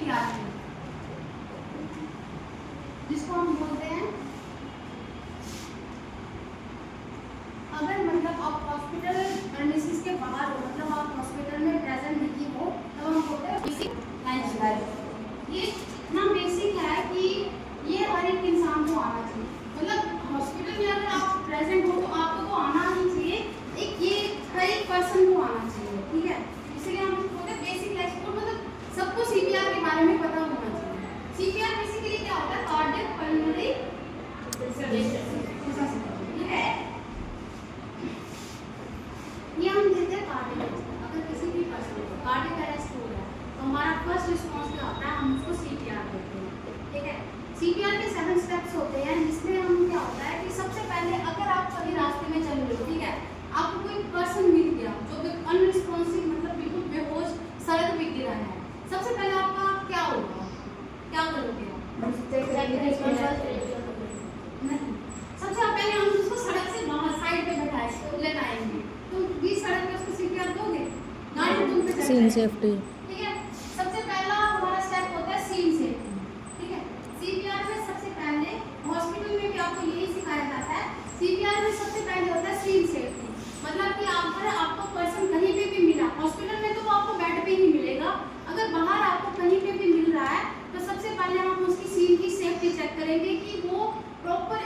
CPR है, जिसको हम बोलते हैं अगर मतलब आप हॉस्पिटल प्रेमिसेस के बाहर हो, मतलब आप हॉस्पिटल में प्रेजेंट नहीं हो, तो हम बोलते हैं बेसिक लाइफ लाइफ। ये इतना बेसिक है कि ये हर एक इंसान को आना चाहिए। मतलब हॉस्पिटल में अगर आप प्रेजेंट हो तो आपको तो आना ही चाहिए, एक ये हर एक पर्सन को आना चाहिए, ठीक है। इसलिए हम बोलते हैं बेसिक लाइफ सपोर्ट, मतलब सबको सीपीआर के बारे में पता होना चाहिए। सीपीआर बेसिकली क्या होता है? कार्डियक पल्मोनरी ठीक है, ये हम देते हैं कार्डियक अरेस्ट। अगर किसी भी पर्सन को कार्डियक अरेस्ट हो रहा है तो हमारा फर्स्ट रिस्पांस क्या होता है? हम उसको सीपीआर देते हैं, ठीक है। सीपीआर के 7 स्टेप्स होते हैं, जिसमें हम क्या होता है कि सबसे पहले अगर आप कभी रास्ते में चल रहे हो, ठीक है, आपको कोई पर्सन मिल गया जो अनरिस्पॉन्सिव, मतलब बिल्कुल बेहोश सड़क पे गिरा है, सबसे पहले आपका क्या होगा? क्या करोगे? नहीं, सबसे पहले हम उसको सड़क से बाहर साइड पे लेटाएंगे, तो बीच सड़क पे उसको सीपीआर दोगे? गाड़ी तुम पे सीन सेफ्टी, ठीक है। सबसे पहला हमारा स्टेप होता है सीन सेफ्टी, ठीक है। सीपीआर में सबसे पहले हॉस्पिटल में भी आपको यही सिखाया जाता है। सीपीआर में सबसे पहले होता है सीन सेफ्टी, मतलब कि अगर आपको पर्सन कहीं पे भी मिला, हॉस्पिटल में तो वो आपको बेड पे ही मिलेगा, अगर बाहर आपको कहीं पे भी मिल रहा है तो सबसे पहले हम उसकी सीन की सेफ्टी चेक करेंगे कि वो प्रॉपर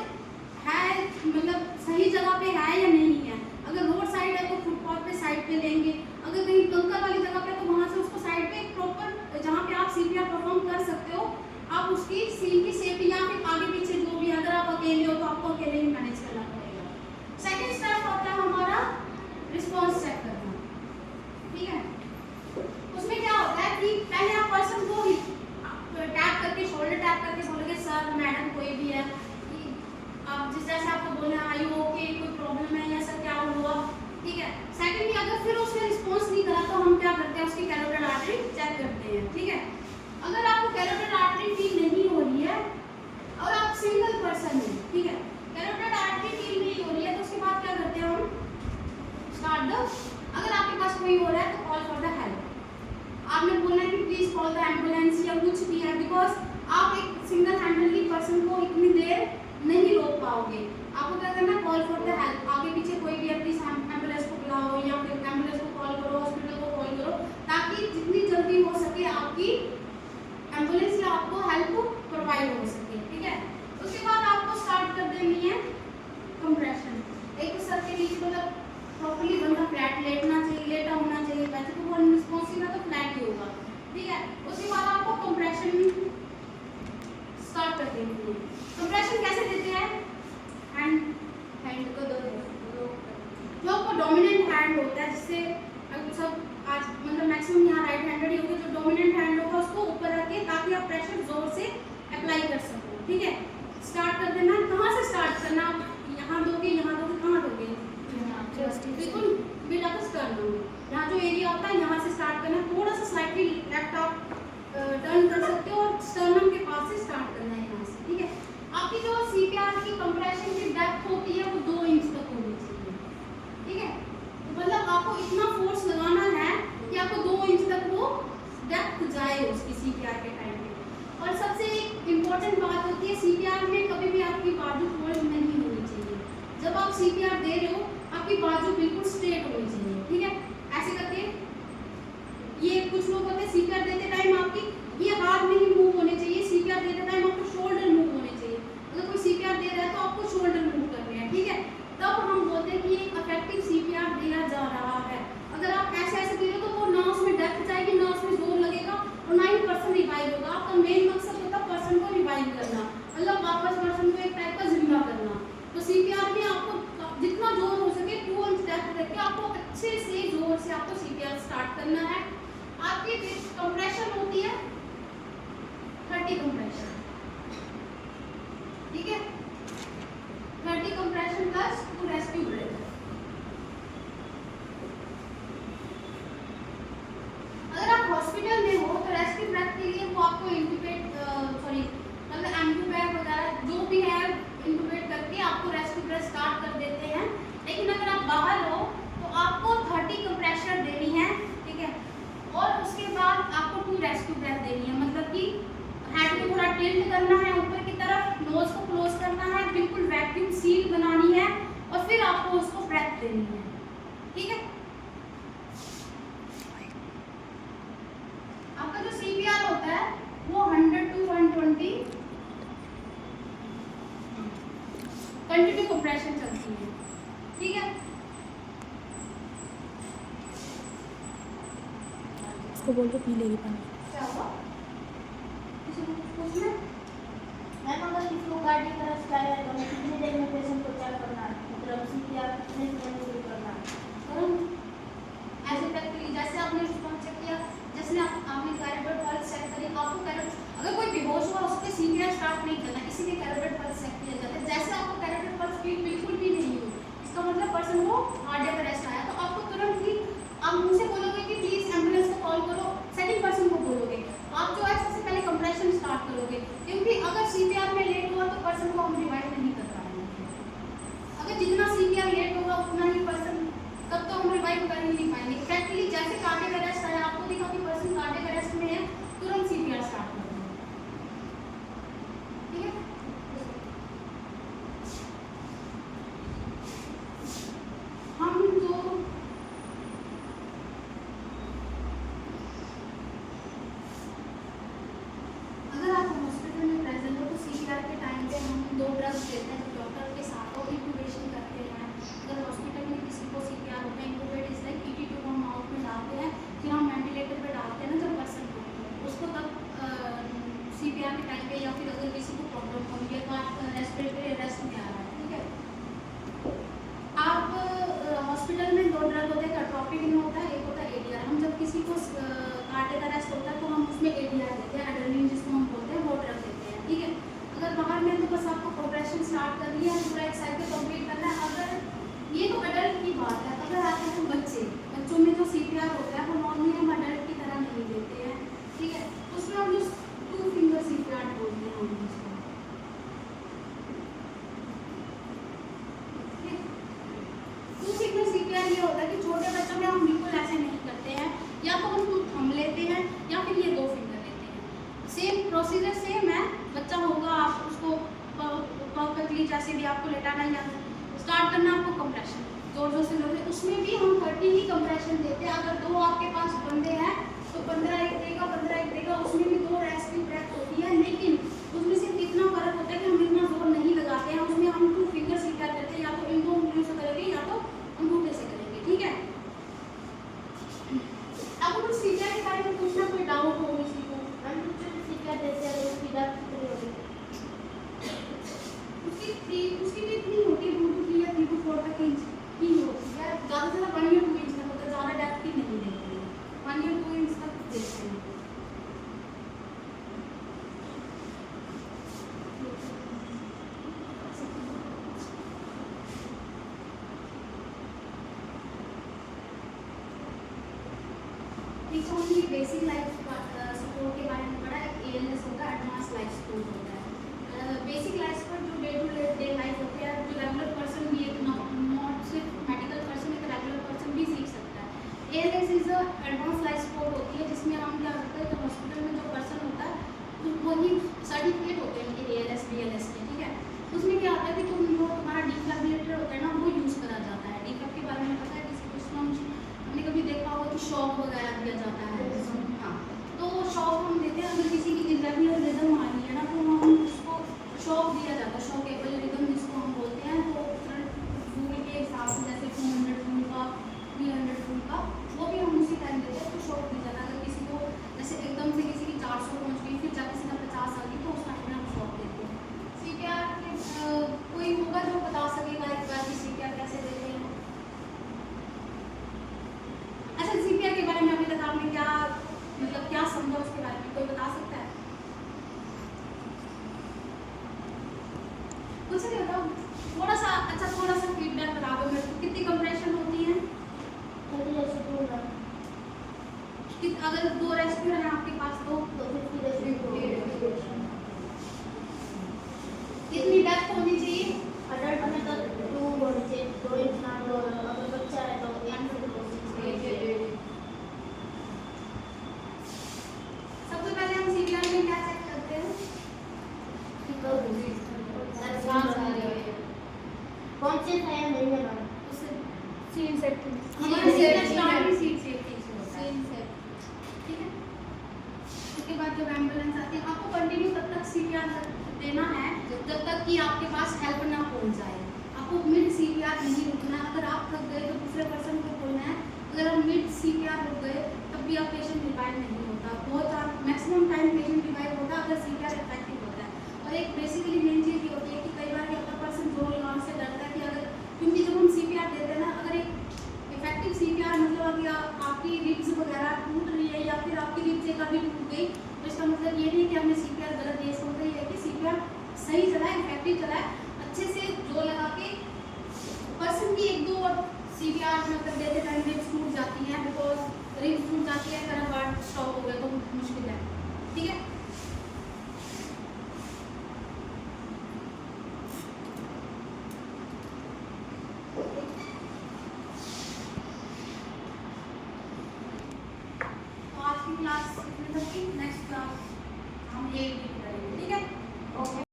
है, मतलब सही जगह पे है या नहीं है। अगर रोड साइड है तो फुटपाथ पे साइड पे लेंगे, अगर कहीं कंकर वाली जगह पे तो वहां से उसको साइड पे प्रॉपर जहां पे आप सीपीआर परफॉर्म कर सकते हो, आप उसकी सीन की सेफ्टी या फिर आगे पीछे जो भी, अगर आप अकेले हो तो आपको अकेले ही मैनेज करना पड़ेगा। सेकंड स्टेप होता है हमारा रिस्पांस चेक करना, ठीक है। उसमें क्या होता है कि पहले आप पर्सन को टैप करके, शोल्डर टैप करके बोलोगे सर, मैडम, कोई भी है, कि आप जिस तरह से आपको बोलना है, आई ओके, कोई प्रॉब्लम है या सर क्या हुआ, ठीक है। सेकंडली अगर फिर उसने रिस्पांस नहीं करा तो हम क्या करते हैं? उसकी कैरोटिड आर्टरी चेक करते हैं, ठीक है। अगर आपको कैरोटिड आर्टरी फील नहीं हो रही है और आप सिंगल पर्सन हैं, ठीक है, कैरोटिड आर्टरी फील नहीं हो रही है, तो उसके बाद क्या करते हैं हम? स्टार्ट द, अगर आपके पास कोई हो रहा है तो कॉल फॉर द हेल्प। आपने बोलना है कि प्लीज कॉल द एम्बुलेंस या कुछ भी है, बिकॉज आप एक सिंगल हैंडली पर्सन को इतनी देर नहीं रोक पाओगे। आपको क्या करना है? Call for the help. आगे पीछे कोई भी है, प्लीज एम्बुलेंस को बुलाओ या फिर एम्बुलेंस को कॉल करो, हॉस्पिटल को कॉल करो, ताकि जितनी जल्दी हो सके आपकी एम्बुलेंस या आपको हेल्प प्रोवाइड हो सके, ठीक है। उसके बाद आपको स्टार्ट कर देनी है कंप्रेशन। एक सर के नीचे मतलब प्रॉपर्ली बंदा फ्लैट लेटना चाहिए, लेटा होना चाहिए, वैसे तो वो अनरिस्पॉन्सिव है तो फ्लैट ही होगा, ठीक है। उसके बाद आपको कंप्रेशन स्टार्ट कर देनी है। कंप्रेशन कैसे देते हैं? हैंड को दो, जो आपको डोमिनेंट हैंड होता है, जिससे सब आज मतलब मैक्सिमम यहाँ राइट हैंडेड ही होगा, जो डोमिनेंट हैंड होगा उसको ऊपर रखिए ताकि आप प्रेशर जोर से अप्लाई कर सको, ठीक है। स्टार्ट कर देना। कहाँ से स्टार्ट करना? यहाँ दोगे, यहाँ दोगे, कहाँ दोगे? बिल्कुल बिल्कुल करना होगा, यहाँ जो एरिया होता है यहाँ से स्टार्ट करना, थोड़ा सा स्लाइटली लेफ्ट आप टर्न कर सकते हो और स्टर्नम के पास से स्टार्ट करना है यहाँ से, ठीक है। आपकी जो सीपीआर की कंप्रेशन की डेप्थ होती है वो 2 इंच तक होनी चाहिए, ठीक है। तो मतलब आपको इतना फोर्स लगाना है कि आपको 2 इंच तक वो डेप्थ जाए उसकी सीपीआर के टाइम पे। और सबसे एक इम्पोर्टेंट बात होती है सीपीआर में, कभी भी आपकी बाजू फोल्ड नहीं होनी चाहिए। जब आप सीपीआर दे रहे हो आपकी बाजू बिल्कुल स्ट्रेट होनी चाहिए, ठीक है। ऐसे करके ये कुछ लोग होते हैं सीपीआर देते टाइम आपकी ये हाथ नहीं मूव होने चाहिए, सीपीआर देते टाइम आपको शोल्डर मूव होने चाहिए। अगर कोई सीपीआर दे रहा है तो आपको शोल्डर मूव करने हैं, ठीक है। तब हम बोलते हैं कि एक इफेक्टिव सीपीआर दिया जा रहा है। अगर आप ऐसे ऐसे दे रहे हो तो वो ना उसमें डेप्थ जाएगी, ना उसमें जोर लगेगा और ना ही पर्सन रिवाइव होगा। आपका मेन मकसद होता है पर्सन को रिवाइव करना, मतलब वापस पर्सन को एक टाइप का जिंदा करना। तो सीपीआर में आपको जितना जोर हो सके 2 इंच डेप्थ रख के आपको अच्छे से जोर से आपको सीपीआर स्टार्ट करना है। आपकी कंप्रेशन होती है 30 कंप्रेशन, कि हेड को थोड़ा टिल्ट करना है ऊपर की तरफ, नोज को क्लोज करना है, बिल्कुल वैक्यूम सील बनानी है और फिर आपको उसको ब्रेथ देनी है, ठीक है। आपका जो CPR होता है वो 100 to 120 कंटिन्यू कंप्रेशन चलती है, ठीक है। उसको बोल के पी लेगी पानी। क्या हुआ? किसी को कुछ पूछना? मैम अगर किसी को कार्डियक अरेस्ट आया है तो हमें कितनी देर में पेशेंट को चेक करना है, मतलब CPR कितने समय में शुरू करना है? ऐसे प्रैक्टिकली जैसे आपने रिस्पॉन्स चेक किया, जैसे आपने कैरेबियन पल्स चेक करी, आपको कैरेबियन अगर कोई बेहोश हुआ उसके CPR स्टार्ट नहीं करना, इसीलिए कैरेबियन पल्स चेक किया जाता है। जैसे आपको कैरेबियन पल्स फील बिल्कुल भी नहीं हुई, इसका मतलब पर्सन को कार्डियक अरेस्ट आया, तो आपको तुरंत ही आप मुझसे बोलोगे कि प्लीज एम्बुलेंस को कॉल करो, सेकंड पर्सन को बोलोगे, आप जो है सबसे पहले कंप्रेशन स्टार्ट करोगे, क्योंकि अगर CPR में लेट हुआ तो पर्सन को हम रिवाइव नहीं कर पाएंगे। अगर जितना CPR लेट होगा उतना ही पर्सन तब तो हम रिवाइव कर ही नहीं पाएंगे। प्रैक्टिकली जैसे कार्डियक अरेस्ट आया, आपको देखा कि पर्सन कार्डियक अरेस्ट में है, तुरंत CPR स्टार्ट कर दो, ठीक है। हम जो अगर आप हॉस्पिटल में प्रेजेंट हो तो CPR के टाइम पे हम 2 ड्रग्स देते हैं जो डॉक्टर के साथ और इंक्यूबेशन करते हैं। अगर हॉस्पिटल में किसी को CPR होता है, इंक्यूबेट इज लाइक ET को हम माउथ में डालते हैं, फिर हम वेंटिलेटर पे डालते हैं ना जब पर्सन को, उसको तब CPR के टाइम पे या फिर अगर किसी को प्रॉब्लम हो रही है तो आप रेस्पिरेटरी अरेस्ट में आ रहा है, ठीक है। आप हॉस्पिटल में 2 ड्रग होते हैं, एट्रोपिन होता है, एक होता है ADR। हम जब किसी को कार्डियक अरेस्ट होता है तो हम उसमें ADR देते हैं, एड्रेनलिन जिसको हम बोलते हैं, वो ड्रग देते हैं, ठीक है। अगर बाहर में तो बस आपको प्रोग्रेशन स्टार्ट करनी है, पूरा एक साइकिल कंप्लीट करना है। अगर ये तो अडल्ट की बात है, अगर आते हैं बच्चों में जो CPR होता है वो नॉर्मली हम अडल्ट की तरह नहीं देते हैं, ठीक है। उसमें हम जो 2 फिंगर CPR बोलते हैं हम उसको, CPR ये होता है कि छोटे बच्चों में हम बिल्कुल ऐसे नहीं करते हैं, या तो हम थंब लेते हैं या फिर ये 2 फिंगर लेते हैं। सेम प्रोसीजर सेम है, बच्चा होगा आप उसको परफेक्टली जैसे भी आपको लेटाना या स्टार्ट करना, आपको कंप्रेशन जोर जोर से लोगे, उसमें भी हम 30 ही कंप्रेशन देते हैं। अगर 2 आपके पास बंदे हैं तो 15 एक देगा, 15 एक देगा, उसमें भी 2 रेस्क्यू ब्रेथ होती है, लेकिन उसमें सिर्फ इतना फर्क होता है कि हम इतना जोर नहीं लगाते हैं, उसमें हम 2 फिंगर CPR करते हैं, या तो इन 2 उंगलियों से करेंगे या तो अंगूठे से करेंगे, ठीक है। आपको कुछ CPR के बारे में पूछना, कोई डाउट हो किसी को? हम जो CPR देते हैं तो उसकी दर्द कितनी होगी? उसकी भी इतनी होती है, 2 to 3 या 3 to 4 तक इंच की होती है, ज़्यादा से ज़्यादा 1 या 2 इंच तक होता है, ज़्यादा डेप्थ की नहीं देते हैं, 1 या 2 इंच तक देते हैं। बेसिक लाइफ सपोर्ट के बारे में पढ़ा, एक ALS होता है, एडवांस लाइफ सपोर्ट होता है। बेसिक लाइफ सपोर्ट जो डे टू डे लाइफ होती है, जो रेगुलर पर्सन भी एक नॉट सिर्फ मेडिकल पर्सन, एक रेगुलर पर्सन भी सीख सकता है। ALS is advance life support होती है, जिसमें हम क्या करते हैं, तो हॉस्पिटल में जो पर्सन होता है तो वही सर्टिफिकेट होते हैं इनके ALS BLS के, ठीक है। उसमें क्या होता है कि तुम्हारा डिफिब्रिलेटर होता है ना, वो यूज़ करा जाता है। डिफिब के बारे में पता है किसी को? हमने कभी देखा होगा कि शॉक वगैरह दिया जाता है, हाँ, तो शॉक हम देते हैं। अगर किसी की इरेगुलर रिदम आ रही है ना, तो हम उसको शॉक दिया जाता है, शॉकेबल रिदम जिसको हम बोलते हैं। तो फूल के हिसाब से जैसे 200 फूल का, 300 फूल का, वो भी हम उसी टाइम देते हैं, तो शॉक दिया जाता है। अगर किसी को जैसे एकदम से किसी की 400 पहुँच गई, फिर जाकर किसी का 50 आ गई, तो उस टाइम में हम शॉक देते हैं। CPR के कोई होगा जो बता सकेगा एक बार कि CPR कैसे देते हैं? अच्छा, CPR के बारे में अभी तक आपने क्या जब एम्बुलेंस आती है आपको कंटिन्यू तब तक CPR देना है जब तक कि आपके पास हेल्प ना पहुंच जाए। आपको मिड CPR नहीं रुकना। अगर आप थक गए तो दूसरे पर्सन को बोलना है। अगर आप मिड CPR रुक गए तब भी आप पेशेंट रिवाइव नहीं होता। बहुत मैक्सिमम टाइम पेशेंट रिवाइव होता है अगर CPR इफेक्टिव होता है। और एक बेसिकली मेन चीज़ ये होती है कि कई बार अगर पर्सन जोर लगाने से डरता है कि अगर, क्योंकि जब हम CPR देते हैं ना, अगर एक इफेक्टिव CPR मतलब अगर आपकी रिब्स वगैरह टूट रही है या फिर आपकी रिब्स एक अभी टूट गई तो इसका मतलब ये नहीं कि हमने CPR गलत दिया। इसका मतलब ये है कि CPR सही चला है, इफेक्टिव चला है, अच्छे से जोर लगा के पर्सन की 1-2 CPR मतलब देते टाइम रिब्स टूट जाती हैं, बिकॉज रिब्स टूट जाती है अगर हार्ट स्टॉप हो गया तो मुश्किल है। ठीक है, तो आज की क्लास नेक्स्ट क्लास हम ये करेंगे। ठीक है, ओके।